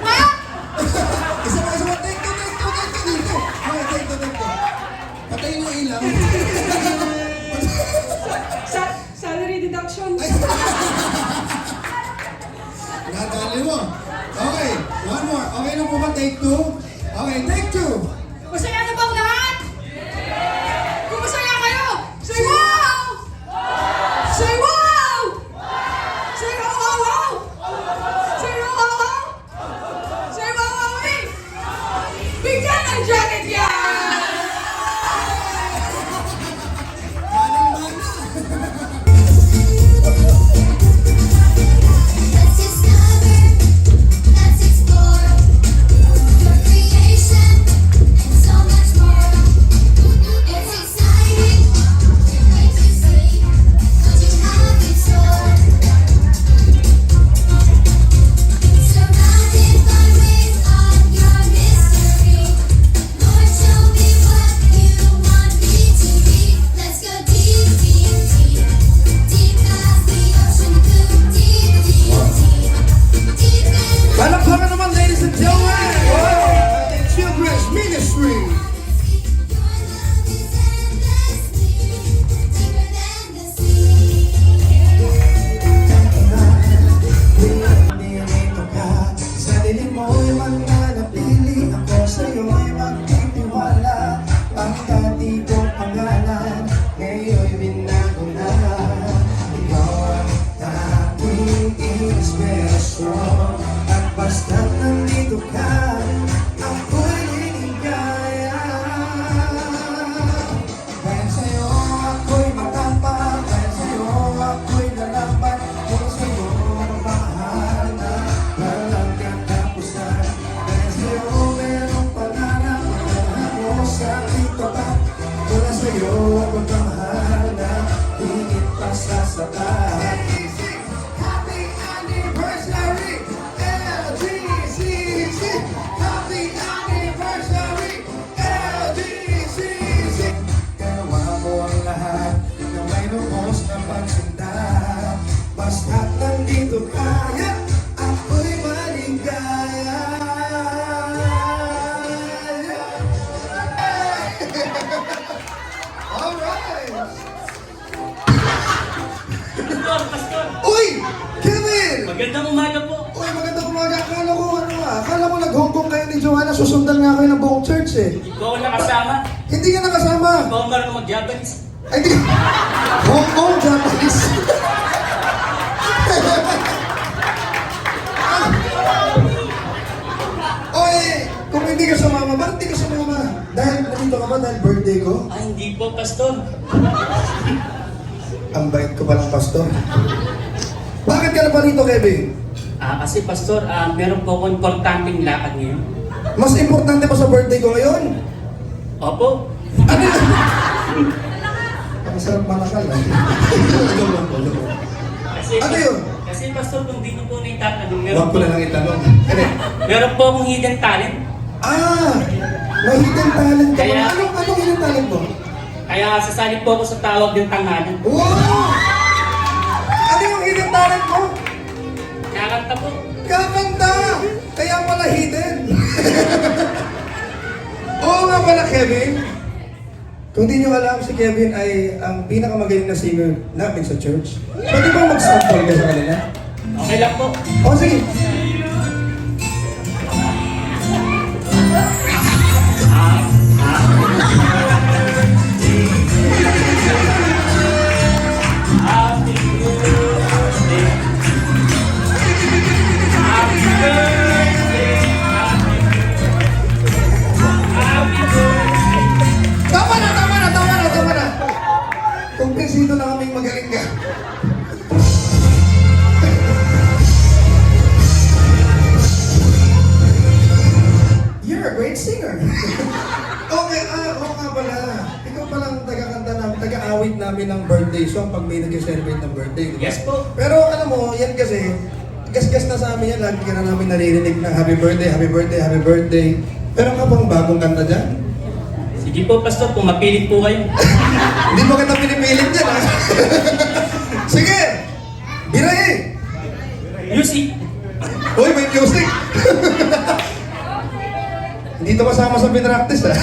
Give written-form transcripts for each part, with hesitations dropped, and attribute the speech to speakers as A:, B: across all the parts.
A: Ha?
B: Isa pa, take two dito. Okay, take two. Patayin yung ilaw.
A: Salary deduction.
B: Ay! Nadali mo. Okay, one more. Okay na po ba? Take two? Okay, take two.
A: Masaya na bang lahat? Kung masaya kayo, say wow! Say wow! Say wow, wow, wow! Say wow, wow, wow! Say wow, wow, wow! Bigyan ng jacket yan!
B: Manang-mana.
C: Let's discover, let's explore your creation and so much more. It's exciting, wait to see what you have in store. Surrounded by waves of your mystery, Lord, show me what you want me to be. Let's go deep, deep, deep, deep as the ocean blue, deep, deep, deep, deep in the
B: Palakpakan naman, ladies and gentlemen! Children's Ministry!
C: Your love is endlessly deeper than the sea.
D: Nandito ka sa dilim mo'y mananatili. Ako sa'yo'y magtitiwala. Pagkati kong pangalan ngayon'y binago na. Ikaw ang aking inspirasyon. At basta't nandito ka, ako'y liligaya. Dahil sa'yo ako'y matapang, dahil sa'yo ako'y lalaban, kung sa'yo mahal na walang katapusan. Dahil sa'yo merong pangarap, pangarap mo sa aking tapat. Mula sa'yo ako'y kamahal na higit pa sa sapat. Happy anniversary, LGCC! Happy anniversary, LGCC! Ginawa mo ang lahat na may lubos na pagsinta. Basta't nandito ka, ako'y maligaya. Alright!
E: Pastor!
B: Uy! Kevin!
E: Magandang umaga po.
B: Uy, magandang umaga. Akala ko nag-Hong Kong kayo ni Joanna. Susundan nga kayo ng buong church eh.
E: Hindi ko ako nakasama.
B: Hindi ka nakasama.
E: Hindi ko ako marunong mag-Japanese.
B: Ay, di. Hong Kong, Japanese. Oy, kung hindi ka sumama, bakit hindi ka sumama? Dahil nandito ka ba dahil birthday ko?
E: Ay, hindi po, Pastor.
B: Ang bait ko palang pastor. Bakit ka na pa rito, Kevin?
E: Kasi Pastor, meron po akong importanteng lakad ngayon.
B: Mas importante pa sa birthday ko ngayon.
E: Opo.
B: Ano yun? Ang sarap malakal ah. Joke lang po, joke lang.
E: Kasi,
B: Ano yun?
E: Kasi Pastor, kung di niyo po na itatanong,
B: Huwag ko na lang itanong. Ano?
E: meron po akong hidden talent.
B: Ah! May hidden talent ka.
E: Kaya-
B: Anong hidden talent mo?
E: Kaya sasali po ako sa tawag ng tanghali.
B: Wow! Ano yung hidden talent mo?
E: Kakanta po.
B: Kakanta! Kaya pala hidden. Oo nga pala, Kevin. Kung di nyo alam, si Kevin ay ang pinakamagaling na singer namin sa church. Pwede bang mag-sample ka sa kanila?
E: Okay lang po.
B: O sige.
E: Happy birthday. Happy birthday. Happy birthday.
B: Tama na! Kumpensito na kaming magaling ka. You're a great singer. Okay, oo nga pala. Ikaw palang taga-kanta namin, taga-awit namin ng birthday song pag may nag-celebrate ng birthday. Diba?
E: Yes po.
B: Pero alam mo, yan kasi, gas-gas na sa amin yan, lagi ka na namin naririnig na happy birthday, happy birthday, happy birthday. Pero ka bang bagong kanta dyan?
E: Sige po, Pastor, kung mapilit po kayo.
B: Hindi mo kita pinipilit dyan, ha? Sige! Birahe!
E: Music!
B: Uy, may may music. Hindi to kasama sa pinractice, ha?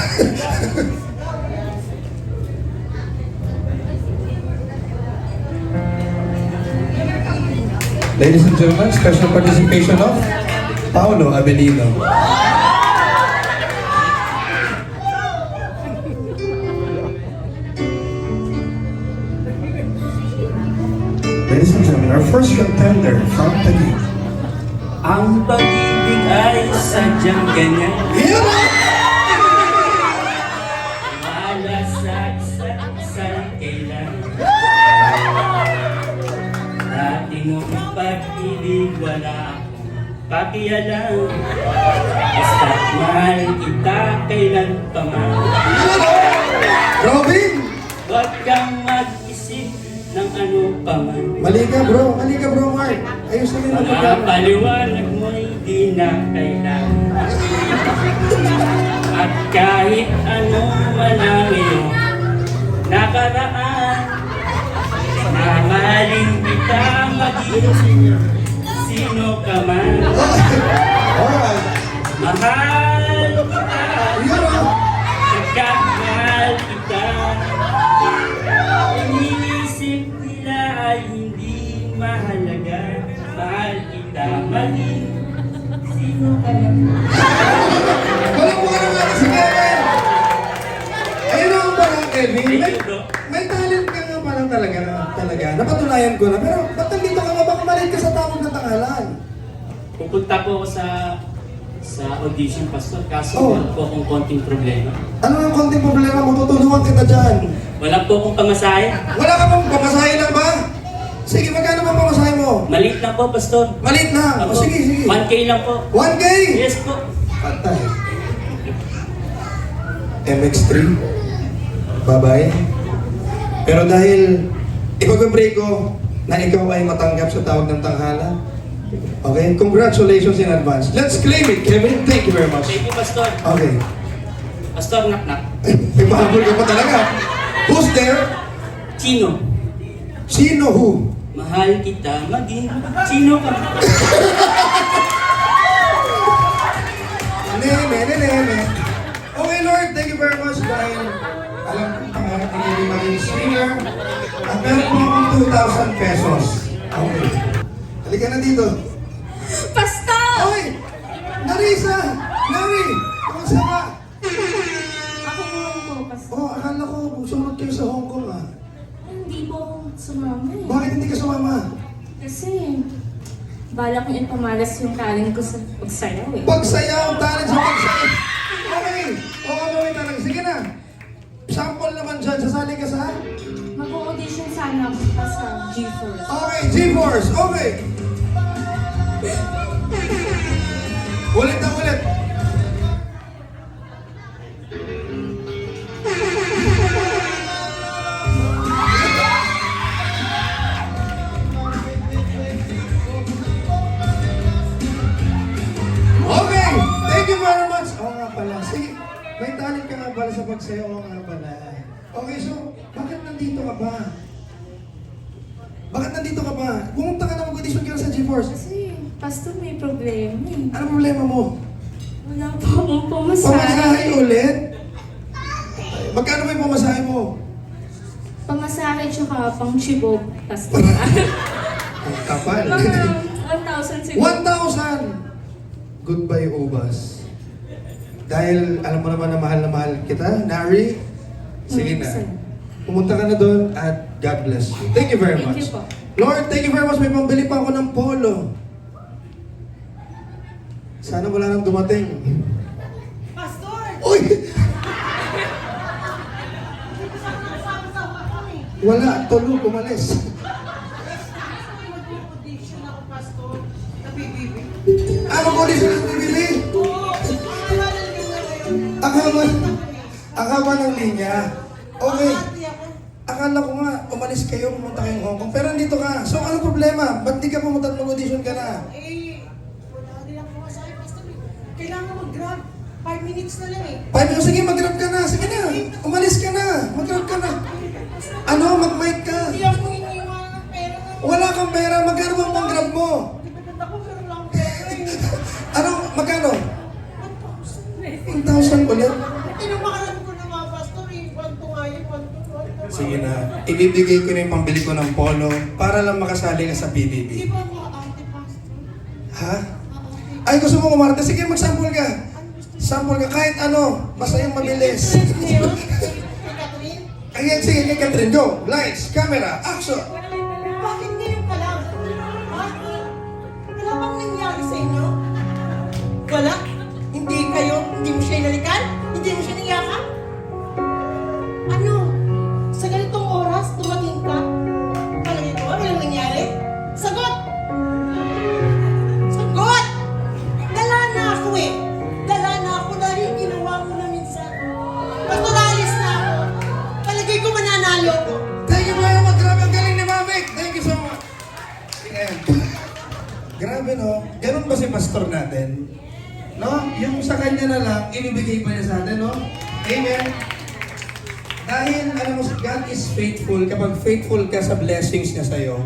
B: Ladies and gentlemen, special participation of Paolo Abelino.
D: Ladies and gentlemen, our first contender from Taguig.
E: Ang pag-ibig ay sadyang ganyan.
B: Yan, ha?
E: Wala sa isa't isang kailan. Dati mong pag-ibig wala akong pakialam. Basta't mahal kita kailan pa man.
B: Robin!
E: Huwag kang mag-isip ng ano pa man.
B: Mali ka, bro. Mali ka, bro, Mark. Ayusin mo yung
E: Mga
B: pagkakama.
E: paliwanag mo'y di na kailangan. At kahit ano man ang iyong nakaraan, mamahalin kita maging sino ka man.
B: Alright.
E: Mahal kita,
B: Yan, ha?
E: nagkakahal kita. Iniisip nila ay hindi mahalaga. Mahal kita maging sino ka man.
B: Walang mukha na nga si Kevin! Ayun naman pala, Kevin.
E: Thank you, bro.
B: May talent ka nga parang talaga. Napatunayan ko na. Pero ba't nandito ka nga? Baka maliit ka sa tawag ng tangalan.
E: Pupunta po ako sa audition, Pastor. Kaso
B: Oh.
E: meron po akong konting problema.
B: Ano yung konting problema? Matutulungan kita dyan.
E: Wala po akong pamasahe.
B: Wala ka bang pamasahe lang ba? Sige, magkano bang pamasahe mo?
E: Maliit lang po, Pastor.
B: Maliit na. O sige, sige.
E: 1K lang po.
B: 1K!
E: Yes po.
B: Patay. MX3. Bye-bye. Pero dahil ipag-pray ko na ikaw ay matanggap sa tawag ng tanghala. Okay? Congratulations in advance. Let's claim it, Kevin. Thank you very much.
E: Thank you, Pastor.
B: Okay.
E: Pastor, knock-knock.
B: May pahabol ka pa talaga. Who's there?
E: Chino.
B: Sino who?
E: Mahal kita maging sino ka man.
B: Nene. Okay, Lord, thank you very much dahil alam ko pangarap ko hindi maging singer at meron po akong 2,000 pesos. Okay. Halika na dito.
A: Pastor!
B: Oy! Narisa! Nari! Kamusta ka?
F: Ako naman po, Pastor.
B: Oh, akala ko sumunod kayo sa Hong Kong, ah.
F: Hindi po ako sumama eh.
B: Bakit hindi ka sumama?
F: Kasi bala kong ipamalas yung talent ko sa pagsayaw eh.
B: Pagsayaw, talent sa pagsayaw. Okay. Okay, okay talaga. Sige na. Sample naman dyan. Sasali ka sa?
F: Mag-audition sana ako pa sa G-Force.
B: Okay, G-Force. Okay. Ulit na ulit. Okay, thank you very much. Oo nga pala. Sige, may talent ka nga pala sa pagsayaw. Oo nga pala. Okay, so, bakit nandito ka ba? Bakit nandito ka ba? Pumunta ka na mag-audition ka na sa GeForce.
F: Kasi, Pastor, may problema eh.
B: Ano problema mo?
F: Wala po akong
B: Pamasahe
F: pamasahe.
B: ulit? Magkano ba yung pamasahe mo?
F: Pamasahe tsaka pang chibog, Pastor.
B: Ang kapal.
F: Mga 1,000 siguro.
B: 1,000! Goodbye, Ubas. Dahil alam mo naman na mahal kita, Nari, sige na. Pumunta ka na doon at God bless you. Thank you very
F: Thank
B: much.
F: you po.
B: Lord, thank you very much. May pambili pa ako ng polo. Sana wala nang dumating.
A: Pastor!
B: Uy! Wala, tulo, umalis. Mag-audition ng PBB? Ang haba ng linya. Okay. Akala ko nga, umalis kayo, pumunta kayong Hong Kong. Pero nandito ka. So, anong problema? Ba't di ka pumunta at mag-audition ka na?
A: Wala din ako masahe, Pastor. Kailangan mag-grab. 5 minutes na lang eh.
B: Sige, mag-grab ka na. Sige na. Umalis ka na. Mag-grab ka na. Ano? Mag-mic ka.
A: Hindi ako iniiwan ng pera.
B: Wala kang pera. Magkano bang pang-grab mo?
A: Dipipit ako pero wala akong pera eh.
B: ibibigay ko na yung pambili ko ng polo para lang makasali ka sa
A: Hindi
B: PBB.
A: ba ako ate pastor?
B: Ha? Ay, gusto mo kumarte? Sige, mag-sample ka. Sample ka kahit ano, basta yung mabilis.
A: Stress ngayon? Catherine?
B: Ayan, sige, kay Catherine, go. Lights, camera, action.
A: Bakit ngayon ka lang? Ha? Wala bang nangyari sa inyo? Wala? Hindi mo siya inalikan? Hindi mo siya niyakan? Ano? Sa ganitong oras, dumating ka? Palagay ko, walang nangyari? Sagot! Sagot! Dala na ako eh. Dala na ako dahil ginawa mo na minsan. Patulalis na ako. Palagay ko mananalo ko.
B: Thank you very much. Grabe, ang galing ni Mavic. Thank you so much. Ayan. Grabe, no? Ganun ba si pastor natin? No? Yung sa kanya na lang, inibigay pa niya sa atin, no? Amen. Dahil, alam mo, God is faithful. Kapag faithful ka sa blessings niya sa'yo,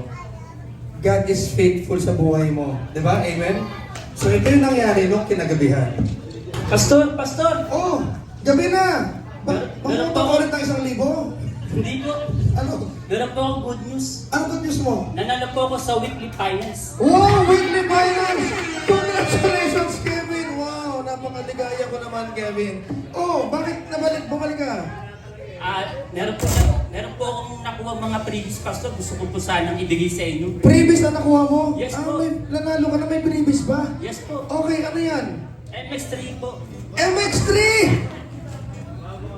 B: God is faithful sa buhay mo. Di ba? Amen? So, ito yung nangyari nung kinagabihan.
E: Pastor!
B: Oh, gabi na!
E: Meron
B: Mamunta
E: pa
B: ko ulit ng 1,000.
E: Hindi po.
B: Ano?
E: Meron po akong good news.
B: Ano good news mo?
E: Nanalo po ako sa weekly finance.
B: Wow! Weekly finance! Congratulations, Kevin! Wow! Napakaligaya ko naman, Kevin. Oh, bakit bumalik ka?
E: Meron po akong nakuha mga previous pastor. Gusto ko po sanang ibigay sa inyo.
B: Previous na nakuha mo?
E: Yes, po.
B: May nanalo ka na, may previous ba?
E: Yes po.
B: Okay, ano yan?
E: MX3 po.
B: MX3!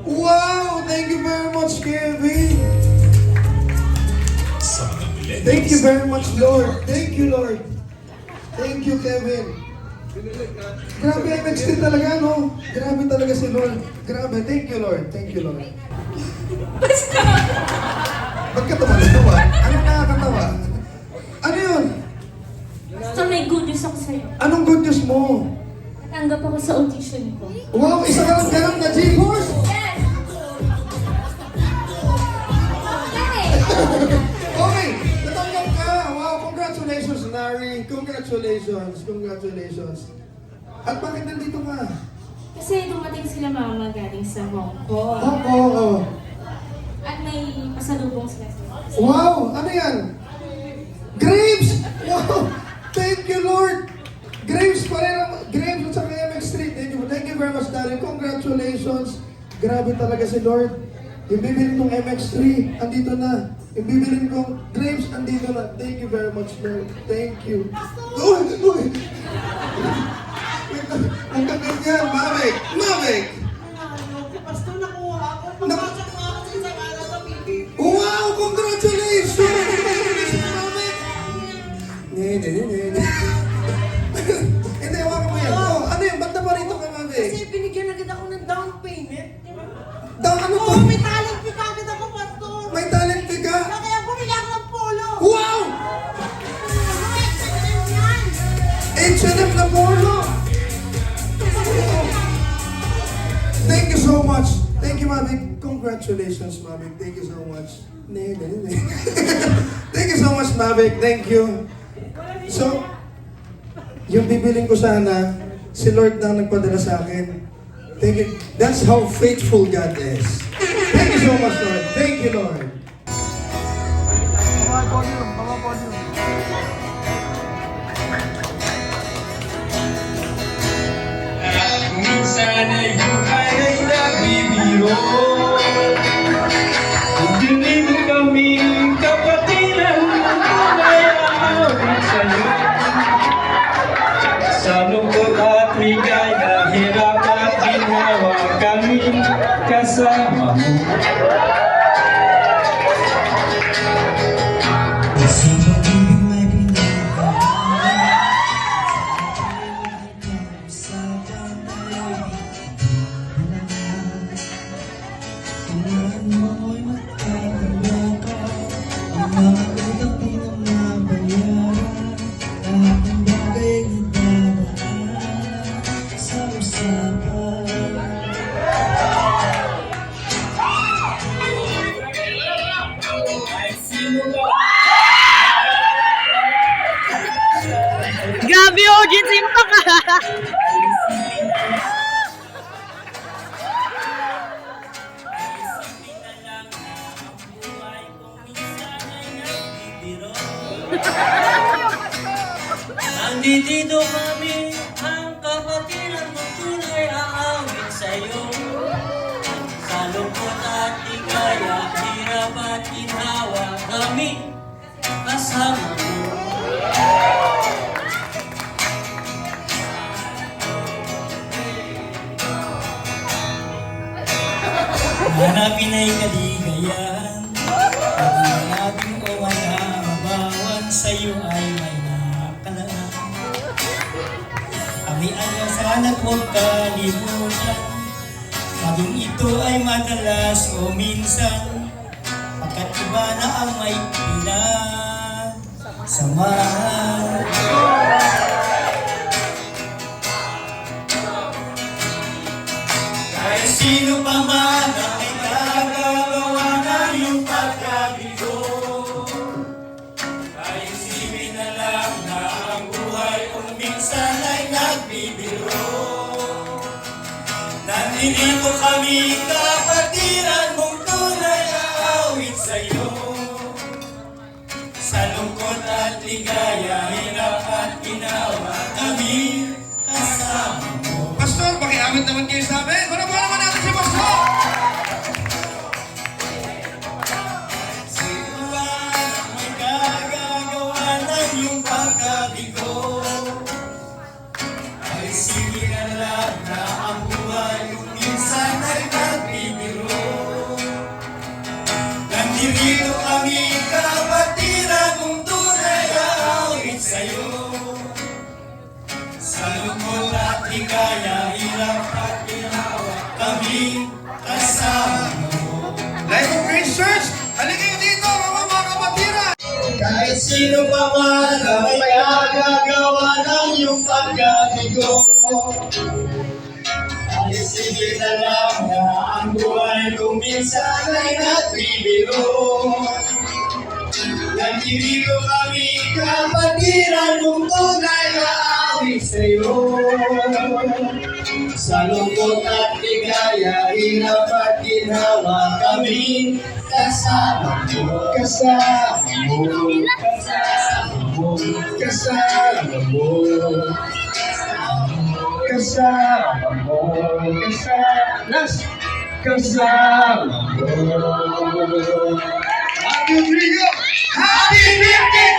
B: Wow! Thank you very much, Kevin! Thank you very much, Lord. Thank you, Lord. Thank you, Kevin. Grabe, MX3 talaga, no? Grabe talaga si Lord. Grabe, thank you, Lord. Thank you, Lord. Ba't ka tumawa? Anong nakakatawa? Ano yun?
F: So may good news ako sa'yo.
B: Anong good news mo?
F: Natanggap ako sa audition ko.
B: Wow, isa ka lang ganun na G-Force!
F: Yes!
B: Okay, natanggap ka. Wow, congratulations, Nari. Congratulations. At bakit nandito ka?
F: Kasi dumating sila mama galing sa Hong Kong.
B: Oo.
F: At may pasalubong sila sa
B: Wow, ano yan? Grapes! Wow, thank you, Lord. Grapes pa rin. Grapes at saka MX3. Thank you very much, Nari. Congratulations. Grabe talaga si Lord. Yung bibili kong MX3, andito na. Yung bibili kong grapes, andito na. Thank you very much, Lord. Thank you. Uy! Ang kaganyan, Mavic!
A: Pastor, nakuha ako. Pagpasok mo ako sa isang araw sa PBB.
B: Wow! Congratulations! Congratulations, Mavic! Hindi, hawakan mo yan. Oh, ano yun? Ba't na pa rito ka, Mavic?
A: Kasi binigyan agad ako ng down payment.
B: Ano to?
A: Oo, may talent fee agad ako, Pastor.
B: May talent ka?
A: Kaya bumili ako ng polo.
B: Wow! H&M na polo! Thank you so much. Thank you, Mavic. Congratulations, Mavic. Thank you so much. Thank you so much, Mavic. Thank you. So, yung bibiling ko sana, si Lord na nagpadala sa akin. Thank you. That's how faithful God is. Thank you so much, Lord. Thank you, Lord.
G: Minsan ay buhay ay nagbibiro. Dinig kaming kapatiran ay aawit sa'yo. Sa lungkot at ligaya, hirap at ginawa kami kasama mo. Sa pag-ibig may
A: Grabe, Ogin, simpa ka.
H: Nandito kami, ang kapatiran mo tunay aawit sa'yo. Sa lungkot at ligaya, hirap at ginhawa, kami kasama mo. Hanapin ay kaligayahan, pag-iwanapin o mabawan, sa'yo ay may nakalaan. Kami ang nasana't huwag kalimutan, maging ito ay madalas o minsan, pagkat iba na ang may pinasamahan. Kahit sino pa man ang may nagagawa na iyong pagkabigo, kahit isipin na lang na ang buhay kung minsan ay nagbibiro. Nandito kami, kapatiran mong tunay aawit sa'yo. Sa lungkot at ligaya, hirap at ginawa, kami kasama mo.
B: Pastor, pakiamit naman kayo sa amin. Manabuhan naman natin si Pastor!
H: Sino ba ang magagagawa ng iyong pagkabigo? Ay sige na lang na ang buhay kung minsan ay nagbibiro. Nandito kami, kapatiran mong tunay aawit sa'yo. Sa lungkot at ligaya, hirap at ginawa, kami kasama mo.
B: Life of Grace Church, halika kayo dito, mga kapatiran!
H: Kahit sino pa man ang may agagawa ng iyong pagkabigo, ay sige na lang na ang buhay kung minsan ay nagbibiro. Nandito kami, kapatiran mong tunay aawit sa'yo. Sa lungkot at ligaya, hirap at ginawa, kami kasama mo. Kasama mo. Kasama mo. Kasama mo. Kasama mo. Kasama mo.
B: Happy Rodrigo! Happy 50th